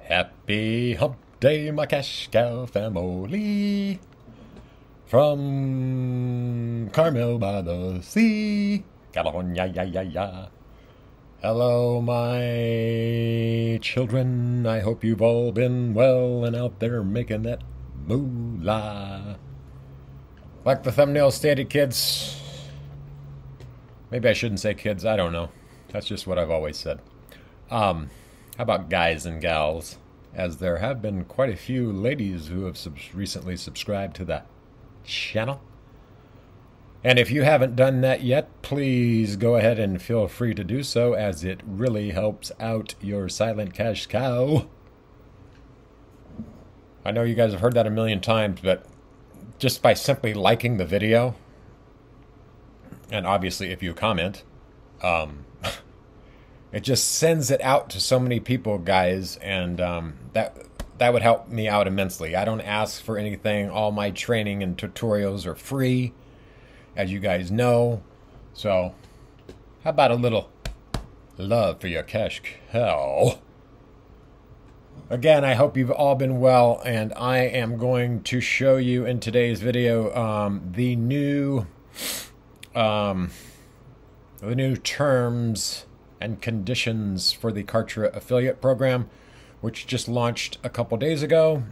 Happy Hump Day, my cash cow family. From Carmel by the Sea, California, ya, ya, ya. Hello, my children. I hope you've all been well and out there making that moolah. Like the thumbnail stated, kids. Maybe I shouldn't say kids. I don't know. That's just what I've always said. How about guys and gals? As there have been quite a few ladies who have recently subscribed to the channel. And if you haven't done that yet, please go ahead and feel free to do so, as it really helps out your silent cash cow. I know you guys have heard that a million times, but just by simply liking the video, and obviously if you comment, it just sends it out to so many people, guys, and that would help me out immensely. I don't ask for anything. All my training and tutorials are free, as you guys know. So how about a little love for your cash cow? Again, I hope you've all been well, and I am going to show you in today's video the new terms and conditions for the Kartra affiliate program, which just launched a couple days ago.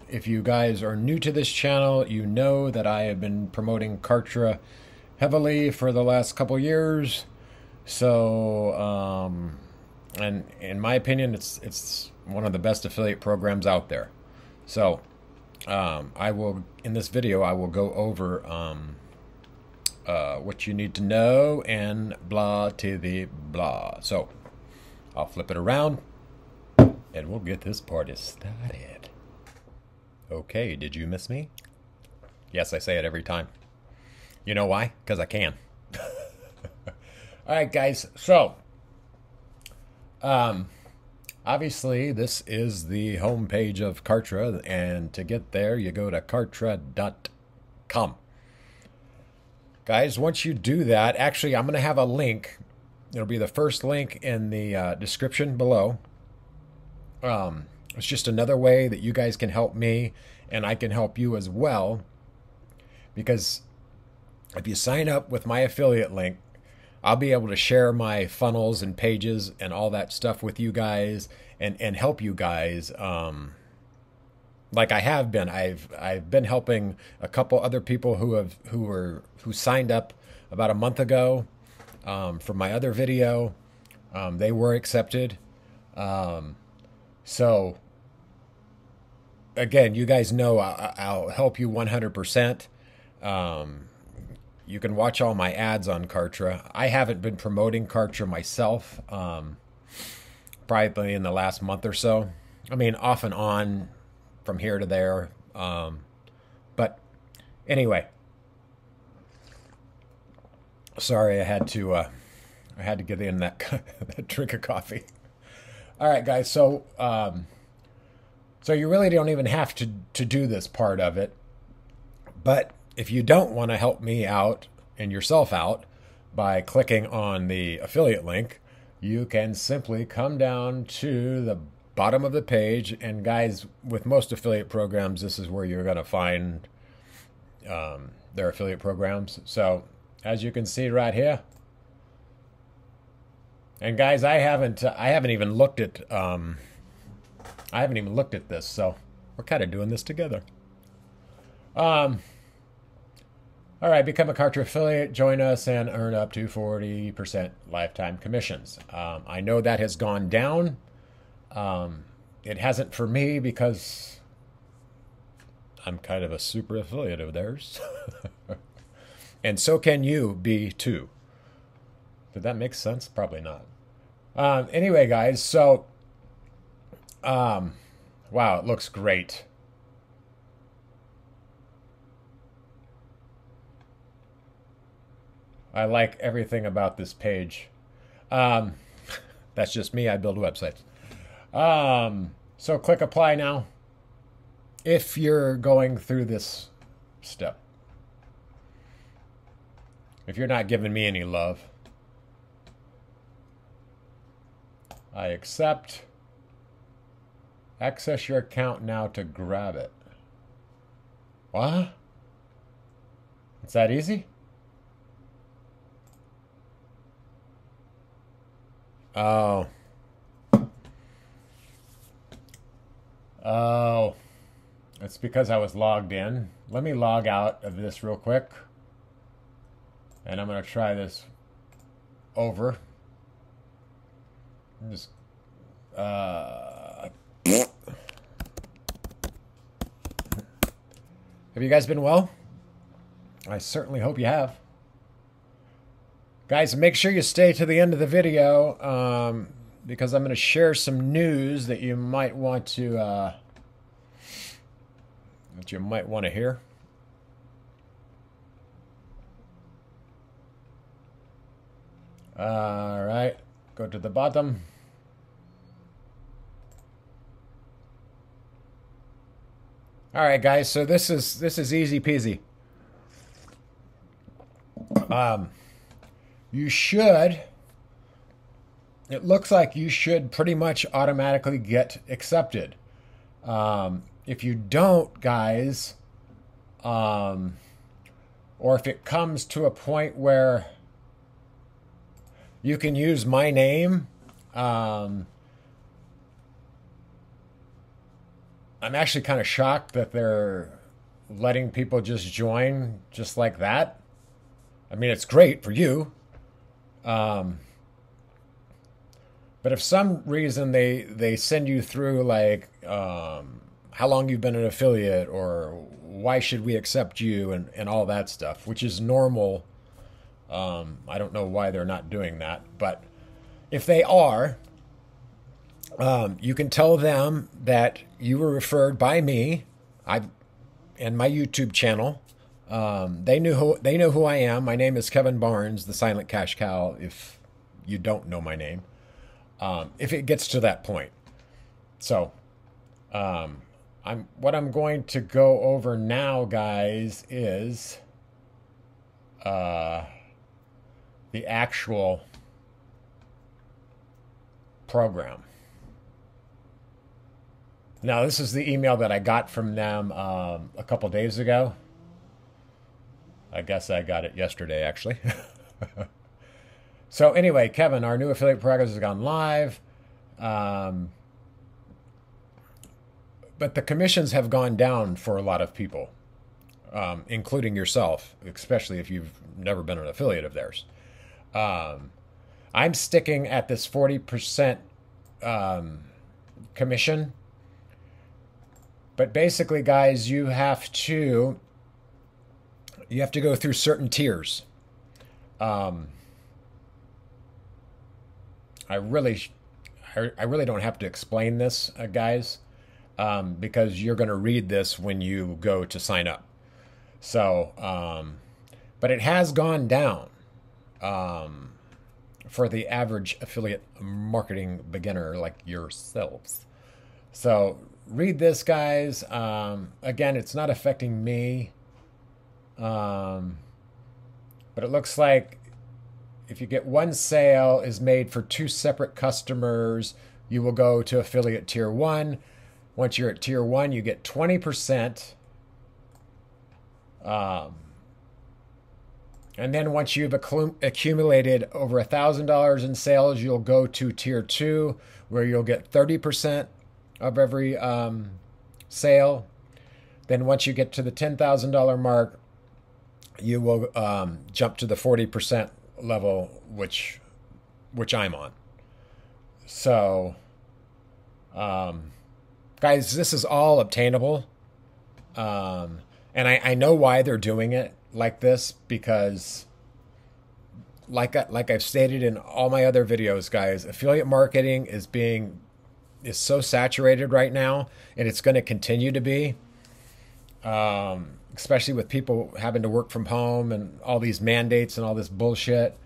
If you guys are new to this channel, you know that I have been promoting Kartra heavily for the last couple years. So, and in my opinion, it's one of the best affiliate programs out there. So, I will, in this video, I will go over what you need to know and blah to the blah. So, I'll flip it around and we'll get this party started. Okay, did you miss me? Yes, I say it every time. You know why? Because I can. Alright, guys. So, obviously, this is the homepage of Kartra, and to get there, you go to kartra.com. Guys, once you do that, actually, I'm going to have a link. It'll be the first link in the description below. It's just another way that you guys can help me, and I can help you as well. Because if you sign up with my affiliate link, I'll be able to share my funnels and pages and all that stuff with you guys, and help you guys. Like I have been. I've been helping a couple other people who signed up about a month ago for my other video. They were accepted. So again, you guys know I'll help you 100%. You can watch all my ads on Kartra. I haven't been promoting Kartra myself, probably in the last month or so. I mean, off and on, from here to there. But anyway, sorry, I had to get in that drink of coffee. All right, guys. So you really don't even have to do this part of it. But if you don't want to help me out and yourself out by clicking on the affiliate link, you can simply come down to the bottom of the page. And guys, with most affiliate programs, this is where you're going to find their affiliate programs. So as you can see right here. And guys, I haven't even looked at this, so we're kind of doing this together. All right, become a Kartra affiliate, join us, and earn up to 40% lifetime commissions. I know that has gone down. It hasn't for me because I'm kind of a super affiliate of theirs. And so can you be too. Did that make sense? Probably not. Anyway, guys, so, wow, it looks great. I like everything about this page. That's just me. I build websites. So click apply now if you're going through this step. If you're not giving me any love, I accept. Access your account now to grab it. What? It's that easy? Oh. Oh. It's because I was logged in. Let me log out of this real quick. And I'm going to try this over. I'm just... Have you guys been well? I certainly hope you have. Guys, make sure you stay to the end of the video because I'm going to share some news that you might want to hear. All right, go to the bottom. All right, guys. So this is easy peasy. You should. It looks like you should pretty much automatically get accepted. If you don't, guys, or if it comes to a point where you can use my name, I'm actually kind of shocked that they're letting people just join just like that. I mean, it's great for you. But if some reason they send you through like how long you've been an affiliate or why should we accept you and all that stuff, which is normal. I don't know why they're not doing that, but if they are, you can tell them that you were referred by me. And my YouTube channel. They know who I am. My name is Kevin Barnes, the Silent Cash Cow. If you don't know my name, if it gets to that point, so what I'm going to go over now, guys, is the actual program. Now, this is the email that I got from them a couple days ago. I guess I got it yesterday, actually. So anyway, Kevin, our new affiliate program has gone live. But the commissions have gone down for a lot of people, including yourself, especially if you've never been an affiliate of theirs. I'm sticking at this 40% commission. But basically, guys, you have to go through certain tiers. I really don't have to explain this, guys, because you're going to read this when you go to sign up. So, but it has gone down for the average affiliate marketing beginner like yourselves. So read this, guys. Again, it's not affecting me. But it looks like if you get one sale is made for 2 separate customers, you will go to affiliate tier 1. Once you're at tier 1, you get 20%. And then once you've accumulated over $1,000 in sales, you'll go to tier 2, where you'll get 30% of every sale. Then once you get to the $10,000 mark, you will jump to the 40% level, which I'm on. So, guys, this is all obtainable. And I know why they're doing it like this, because like I've stated in all my other videos, guys, affiliate marketing is so saturated right now, and it's going to continue to be, especially with people having to work from home and all these mandates and all this bullshit.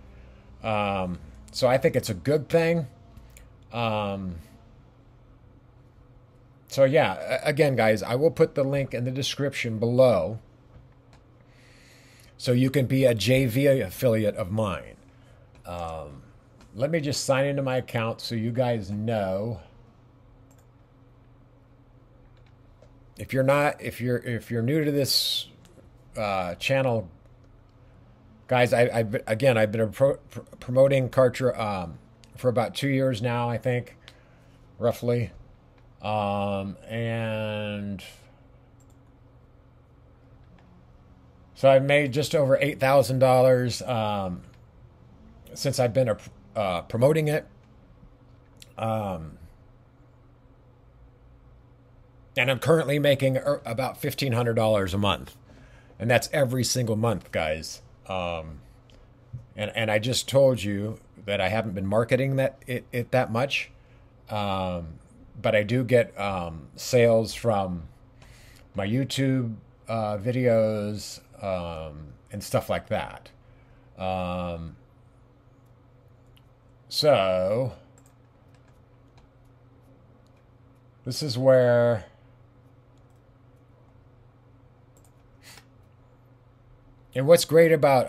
So I think it's a good thing. So yeah, again, guys, I will put the link in the description below so you can be a JV affiliate of mine. Let me just sign into my account so you guys know if you're not, if you're new to this channel, guys, I've been promoting Kartra for about 2 years now, I think, roughly, and so I've made just over $8,000 since I've been promoting it. And I'm currently making about $1,500 a month, and that's every single month, guys. And I just told you that I haven't been marketing it that much, but I do get sales from my YouTube videos and stuff like that. So this is where and what's great about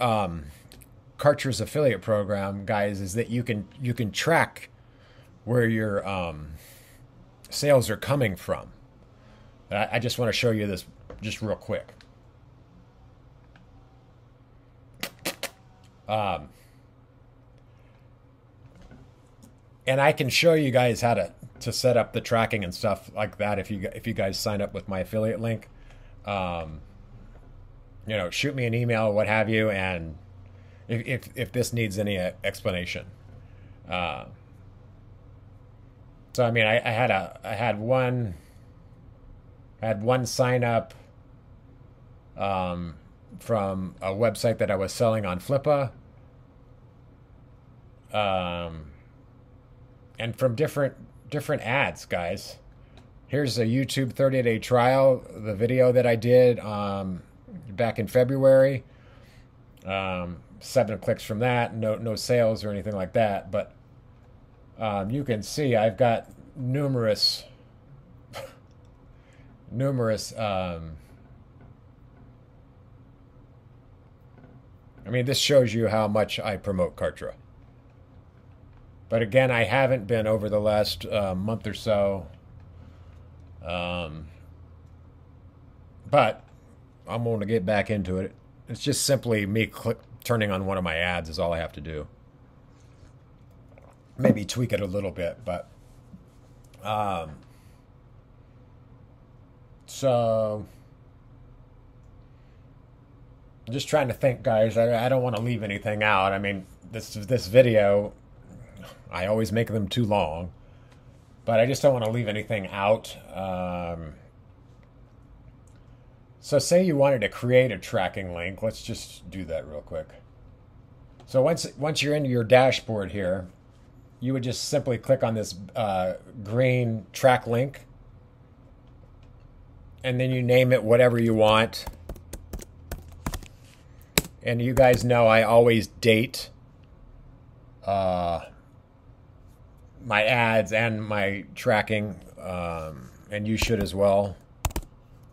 Kartra's affiliate program, guys, is that you can track where your sales are coming from. I just want to show you this just real quick. And I can show you guys how to set up the tracking and stuff like that if you guys sign up with my affiliate link. You know, shoot me an email, what have you, and if this needs any explanation. So I mean, I had one sign up from a website that I was selling on Flippa, and from different ads, guys. Here's a YouTube 30-day trial, the video that I did back in February. 7 clicks from that, no sales or anything like that, but you can see I've got numerous I mean, this shows you how much I promote Kartra. But again, I haven't been over the last month or so. But I'm going to get back into it. It's just simply me turning on one of my ads is all I have to do. Maybe tweak it a little bit, but so I'm just trying to think, guys. I don't want to leave anything out. I mean, this video, I always make them too long, but I just don't want to leave anything out. So say you wanted to create a tracking link. Let's just do that real quick. So once you're into your dashboard here, you would just simply click on this green track link, and then you name it whatever you want. And you guys know I always date my ads and my tracking, and you should as well.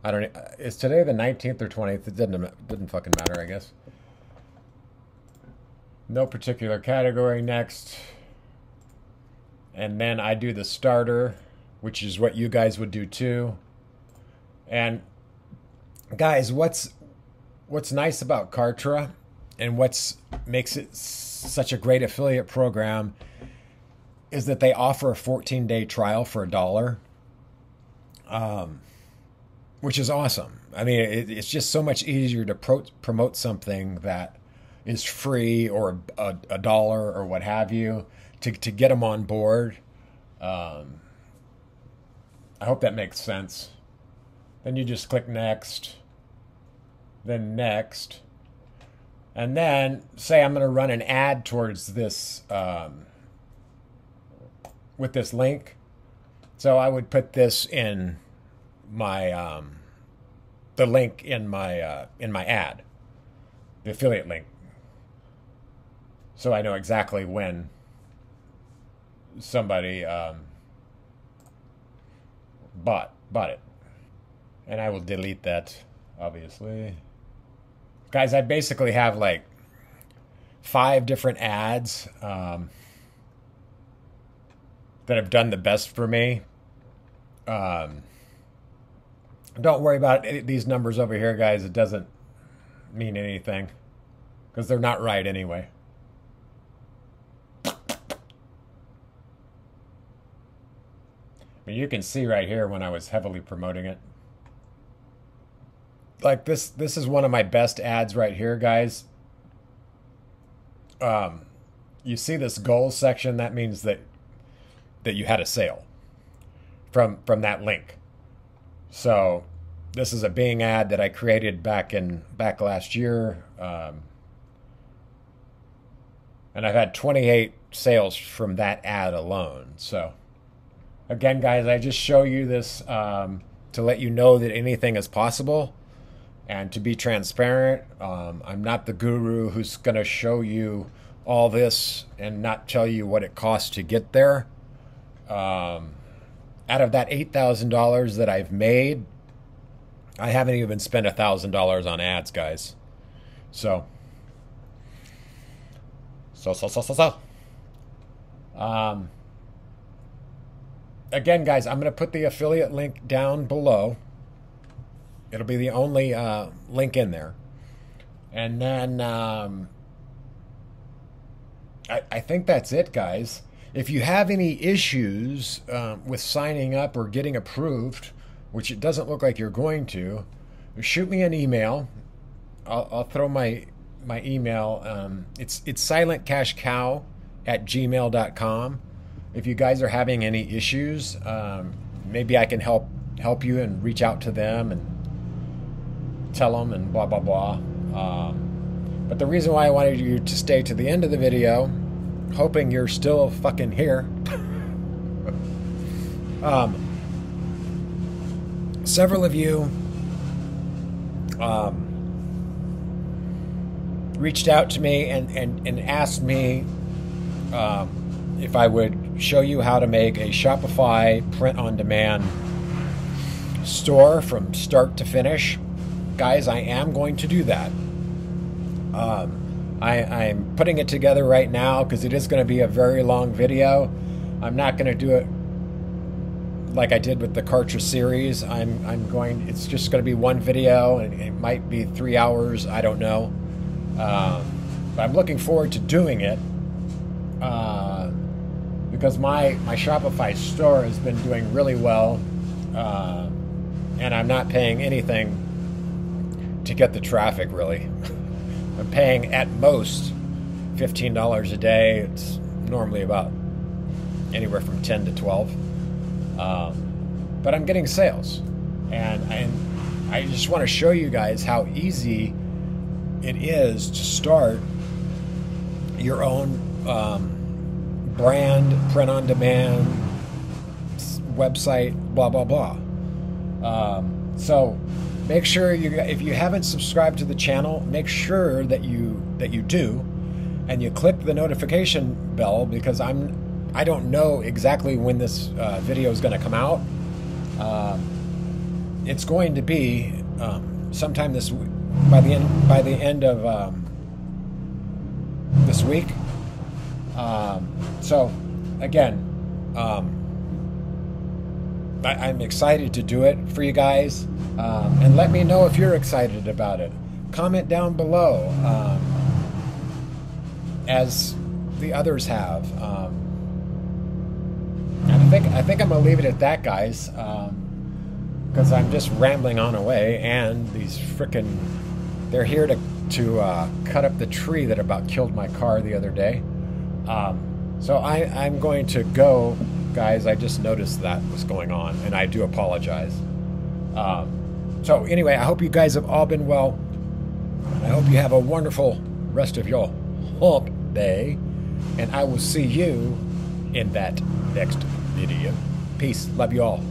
I don't. Is today the 19th or 20th? It didn't fucking matter, I guess. No particular category. Next, and then I do the starter, which is what you guys would do too. And guys, what's nice about Kartra, and what's makes it such a great affiliate program, is that they offer a 14-day trial for $1. Which is awesome. I mean, it's just so much easier to promote something that is free or a dollar or what have you to get them on board. I hope that makes sense. Then you just click next, then next, and then say I'm going to run an ad towards this with this link. So I would put this in my the link in my ad, the affiliate link, so I know exactly when somebody bought it, and I will delete that, obviously. Guys, I basically have like 5 different ads that have done the best for me. Don't worry about these numbers over here, guys. It doesn't mean anything because they're not right anyway. I mean, you can see right here when I was heavily promoting it. Like this is one of my best ads right here, guys. You see this goals section, that means that you had a sale from that link. So this is a Bing ad that I created back last year, and I've had 28 sales from that ad alone. So again, guys, I just show you this to let you know that anything is possible and to be transparent. I'm not the guru who's going to show you all this and not tell you what it costs to get there. Out of that $8,000 that I've made, I haven't even spent $1,000 on ads, guys. So. Again, guys, I'm going to put the affiliate link down below. It'll be the only link in there. And then I think that's it, guys. If you have any issues with signing up or getting approved, which it doesn't look like you're going to, shoot me an email. I'll throw my email. It's silentcashcow@gmail.com. If you guys are having any issues, maybe I can help you and reach out to them and tell them and blah blah blah. But the reason why I wanted you to stay to the end of the video, hoping you're still fucking here. Several of you reached out to me and asked me if I would show you how to make a Shopify print-on-demand store from start to finish. Guys, I am going to do that. I'm putting it together right now because it is going to be a very long video. I'm not going to do it like I did with the Kartra series. It's just going to be one video, and it might be 3 hours. I don't know. But I'm looking forward to doing it because my Shopify store has been doing really well, and I'm not paying anything to get the traffic, really. I'm paying at most $15 a day. It's normally about anywhere from 10 to 12. But I'm getting sales. And I just want to show you guys how easy it is to start your own brand, print-on-demand, website, blah, blah, blah. So make sure if you haven't subscribed to the channel, make sure that you do, and you click the notification bell, because I don't know exactly when this video is going to come out. It's going to be sometime this by the end of this week. So again, I'm excited to do it for you guys, and let me know if you're excited about it. Comment down below, as the others have. And I think I'm gonna leave it at that, guys, because I'm just rambling on away, and these frickin' they're here to cut up the tree that about killed my car the other day. So I'm going to go, guys. I just noticed that was going on, and I do apologize. So anyway, I hope you guys have all been well. I hope you have a wonderful rest of your hump day, and I will see you in that next video. Peace. Love you all.